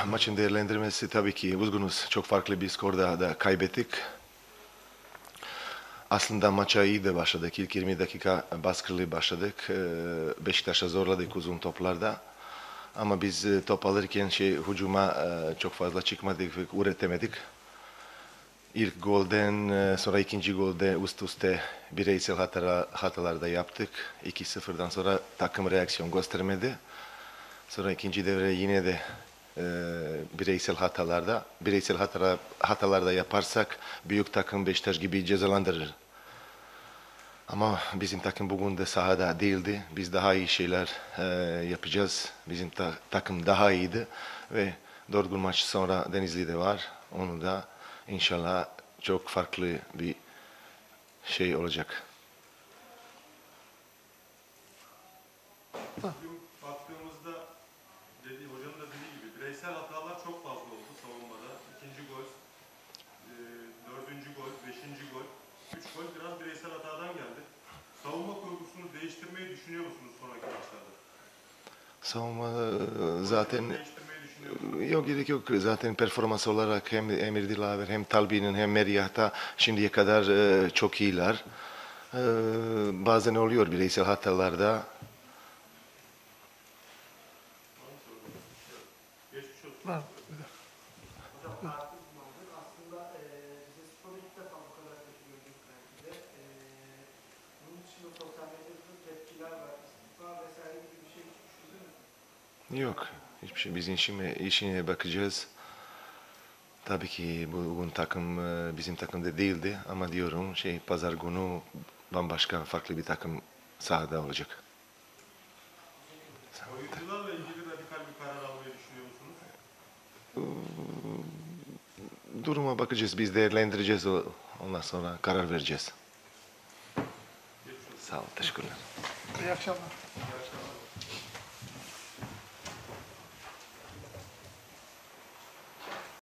Maçın değerlendirmesi tabii ki üzgünüz. Çok farklı bir skorda da kaybettik. Aslında maça iyi de başladık. İlk 20 dakika baskılı başladık. Beşiktaş'a zorladık uzun toplarda. Ama biz top alırken hücuma çok fazla çıkmadık ve üretemedik. İlk golden sonra ikinci golde üst üste bireysel hatalar da yaptık. 2-0'dan sonra takım reaksiyon göstermedi. Sonra ikinci devre yine de bireysel hatalarda yaparsak büyük takım Beşiktaş gibi cezalandırır. Ama bizim takım bugün de sahada değildi. Biz daha iyi şeyler yapacağız. Bizim takım daha iyiydi ve 4 gün maç sonra Denizli'de var. Onu da inşallah çok farklı bir şey olacak. Bugün baktığımızda hocanın da dediği gibi bireysel hatalar çok fazla oldu savunmada. İkinci gol, dördüncü gol, beşinci gol, üç gol biraz bireysel hatadan geldi. Savunma kurgusunu değiştirmeyi düşünüyor musunuz sonraki maçlarda? Savunma zaten Değiştirmeyi düşünüyor musunuz? yok, gerek yok. Zaten performans olarak hem Emir Dilaver hem Talbi'nin hem Meriyah'ta şimdiye kadar çok iyiler. Bazen oluyor bireysel hatalarda. Geçmiş olsun. Var. Hocam farklı bir mantık. Aslında Rizespor'u ilk defa bu kadar kötü gördük belki de. Bunun dışında sosyal medyada tepkiler var. İstifa vesaire gibi bir şey hiç düşündünüz mü? Yok. Hiçbir şey. Biz işine bakacağız. Tabii ki bugün takım bizim takımda değildi ama diyorum pazar günü bambaşka farklı bir takım sahada olacak. Oyuncularla ilgili radikal bir karar almayı düşünüyor musunuz? Duruma bakacağız. Biz değerlendireceğiz. Ondan sonra karar vereceğiz. Geçmiş olsun. Sağ ol. Teşekkürler. İyi akşamlar. İyi akşamlar.